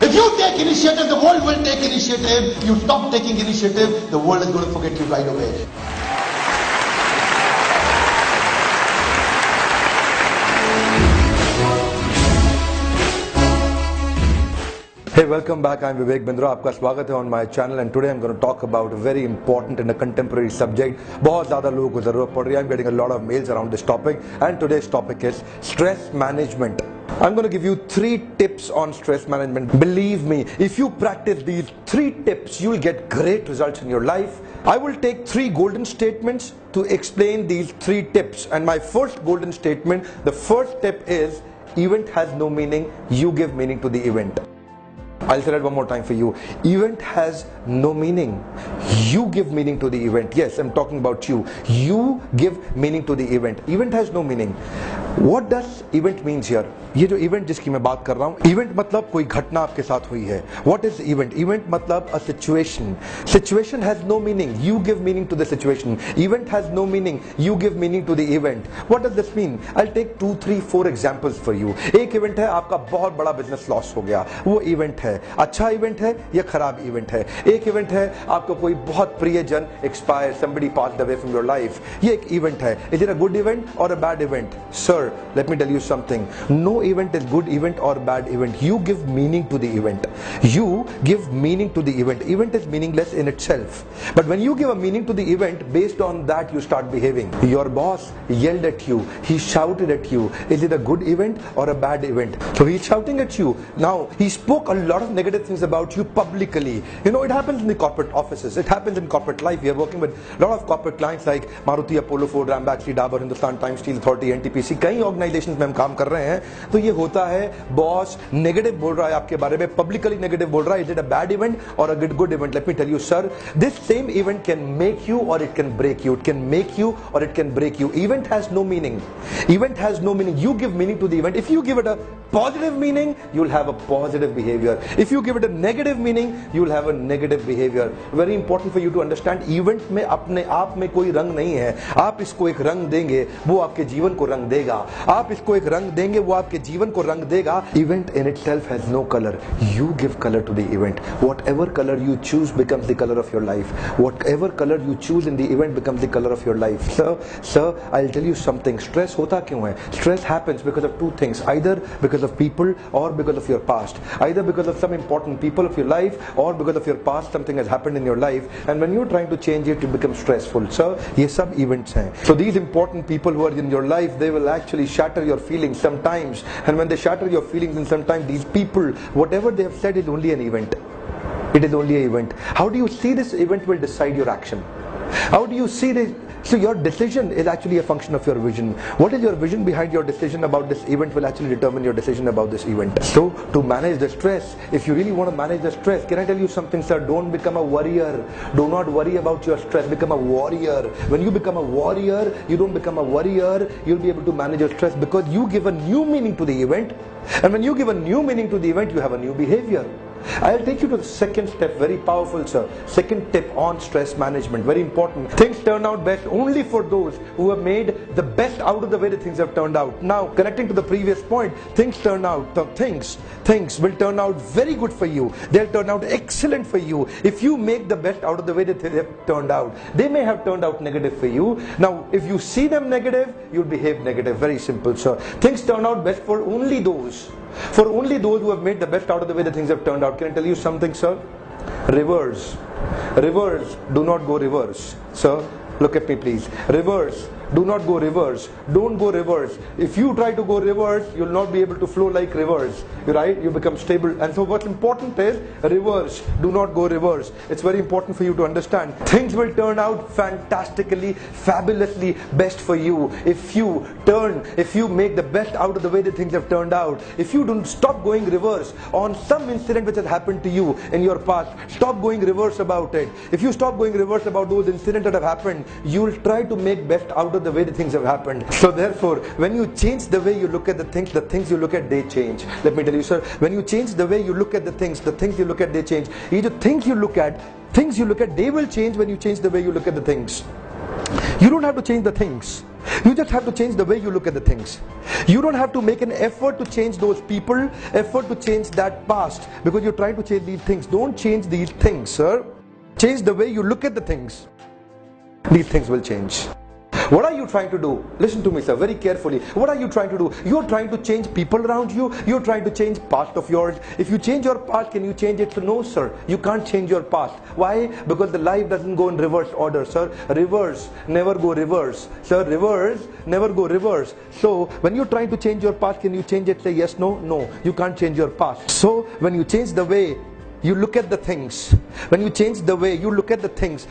If you take initiative, the world will take initiative. You stop taking initiative, the world is going to forget you right away. Hey, welcome back. I'm Vivek Bindra. आपका स्वागत है on my channel and today I'm going to talk about a very important and a contemporary subject. बहुत ज़्यादा लोगों को ज़रूरत पड़ रही है. I'm getting a lot of mails around this topic and today's topic is stress management. I'm going to give you 3 tips on stress management. Believe me, if you practice these 3 tips, you'll get great results in your life. I will take 3 golden statements to explain these 3 tips. And my first golden statement, the first tip is, event has no meaning, you give meaning to the event. I'll say that one more time for you. Event has no meaning. You give meaning to the event. Yes, I'm talking about you. You give meaning to the event. Event has no meaning. What does event means here? ये जो event जिसकी मैं बात कर रहा हूँ, event मतलब कोई घटना आपके साथ हुई है. What is event? Event मतलब a situation. Situation has no meaning. You give meaning to the situation. Event has no meaning. You give meaning to the event. What does this mean? I'll take 2, 3, 4 examples for you. एक event है, आपका बहुत बड़ा business loss हो गया. वो event है. अच्छा इवेंट है या खराब इवेंट है. एक इवेंट है, आपको कोई बहुत प्रियजन expire, somebody passed away from your life. ये एक इवेंट है. Is it a good event or a bad event? Sir, let me tell you something. No event is good event or bad event. You give meaning to the event. You give meaning to the event. Event is meaningless in itself. But when you give a meaning to the event, based on that you start behaving. Your boss yelled at you. He shouted at you. Is it a good event or a bad event? So he's shouting at you. Now, he spoke a lot of negative things about you publicly. You know, it happens in the corporate offices. It happens in corporate life. We are working with a lot of corporate clients like Maruti, Apollo, Ford, Ram, Baxi, Dabur, Hindustan Times, Steel Authority, NTPC. कई organisations में हम काम कर रहे हैं. तो ये होता है, बॉस नेगेटिव बोल रहा है आपके बारे में, पब्लिकली नेगेटिव बोल रहा है. Is it a bad event or a good event? Let me tell you sir, this same event can make you or it can break you. It can make you or it can break you. Event has no meaning. Event has no meaning. You give meaning to the event. If you give it a positive meaning, you'll have a positive behavior. If you give it a negative meaning, you'll have a negative behavior. Very important for you to understand. Event में अपने आप में कोई रंग नहीं है. आप इसको एक रंग देंगे, वो आपके जीवन को रंग देगा. आप इसको एक रंग देंगे, वो आपके जीवन को रंग देगा. Event in itself has no color. You give color to the event. Whatever color you choose becomes the color of your life. Whatever color you choose in the event becomes the color of your life. Sir, I'll tell you something. Stress होता क्यों है? Stress happens because of 2 things. Either because of people or because of your past. Either because of some important people of your life or because of your past something has happened in your life, and when you're trying to change it, you become stressful. So ये सब events हैं. So these important people who are in your life, they will actually shatter your feelings sometimes, and when they shatter your feelings, and sometimes these people, whatever they have said is only an event. It is only an event. How do you see this event will decide your action? How do you see this? So your decision is actually a function of your vision. What is your vision behind your decision about this event will actually determine your decision about this event. So to manage the stress, if you really want to manage the stress, can I tell you something, sir? Don't become a warrior. Do not worry about your stress. Become a warrior. When you become a warrior, you don't become a warrior. You'll be able to manage your stress because you give a new meaning to the event. And when you give a new meaning to the event, you have a new behavior. I'll take you to the second step, very powerful sir. Second tip on stress management, very important. Things turn out best only for those who have made the best out of the way that things have turned out. Now, connecting to the previous point, things will turn out very good for you. They'll turn out excellent for you if you make the best out of the way that they have turned out. They may have turned out negative for you. Now, if you see them negative, you'll behave negative. Very simple sir. Things turn out best for only those who have made the best out of the way that things have turned out. Can I tell you something, sir? Reverse. Do not go reverse. Sir, look at me please. Reverse. Do not go reverse. Don't go reverse. If you try to go reverse, you'll not be able to flow like reverse. Right? You become stable. And so what's important is reverse. Do not go reverse. It's very important for you to understand. Things will turn out fantastically, fabulously best for you if you make the best out of the way that things have turned out. If you don't stop going reverse on some incident which has happened to you in your past, stop going reverse about it. If you stop going reverse about those incidents that have happened, you'll try to make best out of the way the things have happened. So therefore, when you change the way you look at the things you look at, they change. Let me tell you sir, when you change the way you look at the things you look at, they change. Either things you look at, they will change when you change the way you look at the things. You don't have to change the things. You just have to change the way you look at the things. You don't have to make an effort to change those people, effort to change that past, because you're trying to change these things. Don't change these things, sir. Change the way you look at the things. These things will change. What are you trying to do? Listen to me, sir, very carefully. What are you trying to do? You're trying to change people around you. You're trying to change past of yours. If you change your past, can you change it? So no, sir. You can't change your past. Why? Because the life doesn't go in reverse order, sir. Reverse never go reverse. Sir, reverse never go reverse. So when you're trying to change your past, can you change it? Say yes, no, no. You can't change your past. So when you change the way you look at the things, when you change the way you look at the things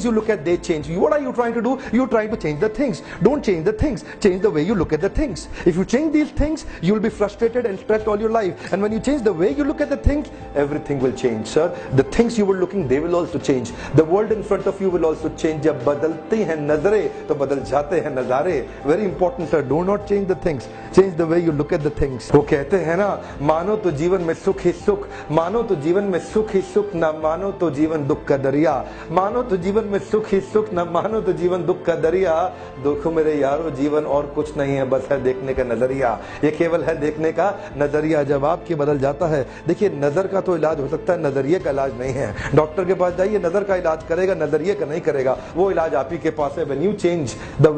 you look at, they change. What are you trying to do? You're trying to change the things. Don't change the things. Change the way you look at the things. If you change these things, you'll be frustrated and stressed all your life. And when you change the way you look at the things, everything will change, sir. The things you were looking, they will also change. The world in front of you will also change. जब बदलती हैं नजरें तो बदल जाते हैं नजारे. Very important, sir. Do not change the things. Change the way you look at the things. वो कहते हैं ना, मानो तो जीवन में सुख ही सुख, मानो तो जीवन में सुख ही सुख, ना मानो तो जीवन दुख का दरिया. मानो तो जीवन में सुख ही सुख, ना मानो तो जीवन दुख का दरिया. दुख मेरे यारो जीवन और कुछ नहीं है, बस है देखने का नजरिया. ये केवल है देखने का नजरिया. जब आपके बदल जाता है, देखिए नजर का तो इलाज हो सकता है, नजरिए का इलाज नहीं है. डॉक्टर के पास जाइए, नजर का इलाज करेगा, नजरिए का नहीं करेगा. वो इलाज आप ही के पास है. When you change the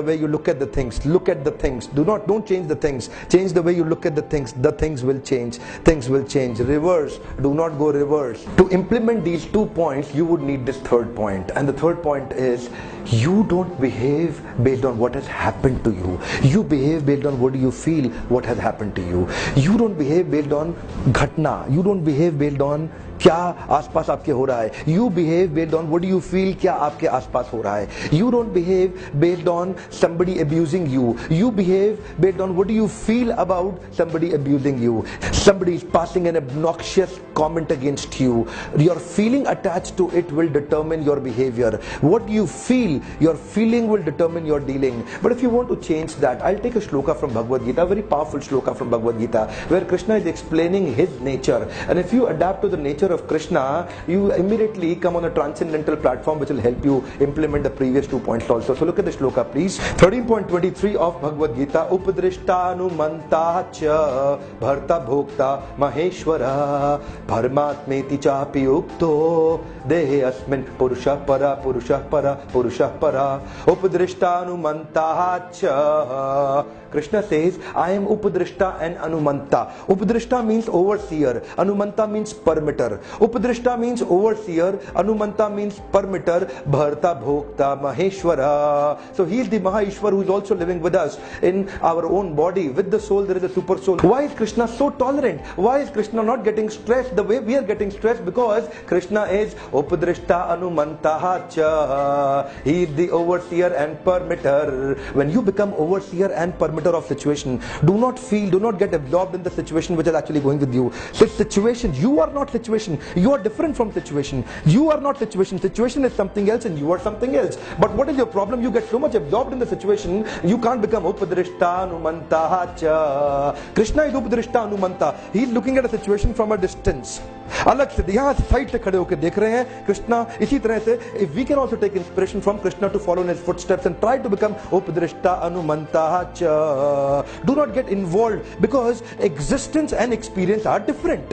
way you look at the things, look at the things. Don't change the things. Change the way you look at the things will change. Things will change. Reverse. Do not go reverse. To implement these 2 points, you would need this 3rd point. And the 3rd point is, you don't behave based on what has happened to you. You behave based on what you feel what has happened to you. You don't behave based on घटना. You don't behave based on क्या आसपास आपके हो रहा है. You behave based on what you feel क्या आपके आसपास हो रहा है. You don't behave based on somebody abusing you. You behave based on what you feel about somebody abusing you. Somebody is passing an obnoxious comment against you. Your feeling attached to it will determine your behavior. What you feel, your feeling will determine your dealing. But if you want to change that, I'll take a shloka from Bhagavad Gita, a very powerful shloka from Bhagavad Gita, where Krishna is explaining his nature. And if you adapt to the nature of Krishna, you immediately come on a transcendental platform which will help you implement the previous 2 points also. So look at the shloka, please. 13.23 of Bhagavad Gita. Upadrishtanumanta cha bharta bhokta maheshwara bharmatmeti chapi ukto dehe asmin purusha para purusha para purusha para. Upadrishtanumanta cha. Krishna says, I am Upadrishta and Anumanta. Upadrishta means overseer. Anumanta means permitter. Upadrishta means overseer. Anumanta means permitter. Bharta Bhokta Maheshwara. So he is the Maheshwar who is also living with us in our own body. With the soul there is a super soul. Why is Krishna so tolerant? Why is Krishna not getting stressed the way we are getting stressed? Because Krishna is Upadrishta Anumanta cha. He is the overseer and permitter. When you become overseer and permitter of situation, do not get absorbed in the situation which is actually going with you. This situation, you are not situation. You are different from situation. You are not situation. Situation is something else and you are something else. But what is your problem? You get so much absorbed in the situation, you can't become Upadrishta Anumanta cha. Krishna is Upadrishta Anumanta. He is looking at a situation from a distance. अलग से यहाँ side से खड़े होकर देख रहे हैं कृष्णा. इसी तरह से if we can also take inspiration from Krishna to follow in his footsteps and try to become Upadrishta Anumanta cha. Do not get involved, because existence and experience are different.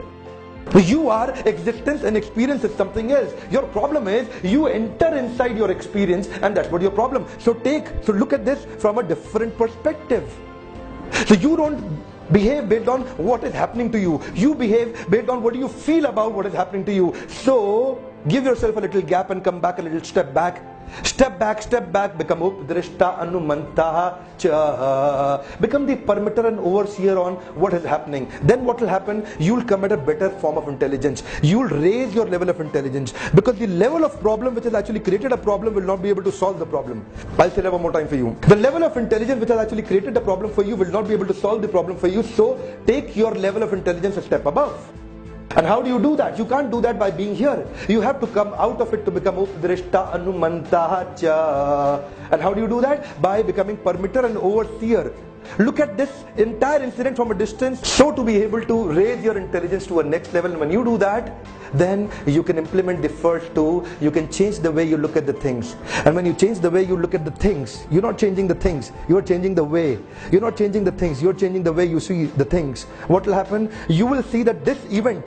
You are existence and experience is something else. Your problem is you enter inside your experience, and that's what your problem. So look at this from a different perspective. So you don't behave based on what is happening to you. You behave based on what you feel about what is happening to you. So give yourself a little gap and come back a little step back. Step back, become Upadrishta Anumanta cha. Become the permitter and overseer on what is happening. Then what will happen? You will come at a better form of intelligence. You will raise your level of intelligence, because the level of problem which has actually created a problem will not be able to solve the problem. I'll say that one more time for you. The level of intelligence which has actually created a problem for you will not be able to solve the problem for you. So take your level of intelligence a step above. And how do you do that? You can't do that by being here. You have to come out of it to become Upadrishta Anumanta cha. And how do you do that? By becoming permitter and overseer. Look at this entire incident from a distance, so to be able to raise your intelligence to a next level. And when you do that, then you can implement the first two. You can change the way you look at the things. And when you change the way you look at the things, you're not changing the things, you're changing the way. You're not changing the things, you're changing the way you see the things. What will happen? You will see that this event,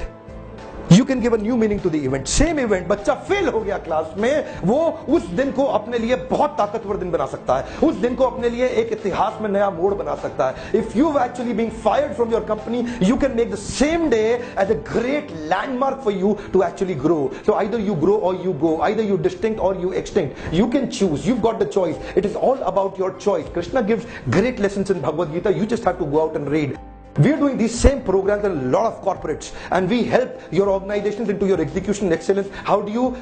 you can give a new meaning to the event. Same event, बच्चा fail हो गया class में, वो उस दिन को अपने लिए बहुत ताकतवर दिन बना सकता है, उस दिन को अपने लिए एक इतिहास में नया मोड़ बना सकता है. If you've actually been fired from your company, you can make the same day as a great landmark for you to actually grow. So either you grow or you go, either you distinct or you extinct. You can choose, you've got the choice. It is all about your choice. Krishna gives great lessons in Bhagavad Gita. You just have to go out and read. We are doing these same programs in a lot of corporates, and we help your organizations into your execution excellence. How do you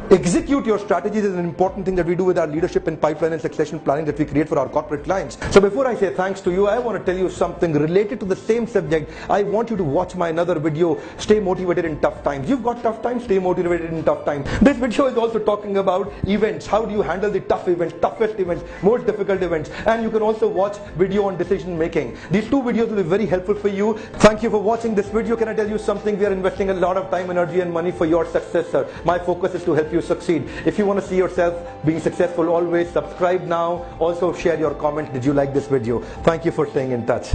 execute your strategies is an important thing that we do with our leadership and pipeline and succession planning that we create for our corporate clients. So before I say thanks to you, I want to tell you something related to the same subject. I want you to watch my another video, Stay Motivated in Tough Times. You've got tough times, stay motivated in tough times. This video is also talking about events. How do you handle the tough events, toughest events, most difficult events? And you can also watch video on decision making. These two videos will be very helpful for you. Thank you for watching this video. Can I tell you something? We are investing a lot of time, energy and money for your success, sir. My focus is to help you succeed. If you want to see yourself being successful, always subscribe now. Also share your comment. Did you like this video? Thank you for staying in touch.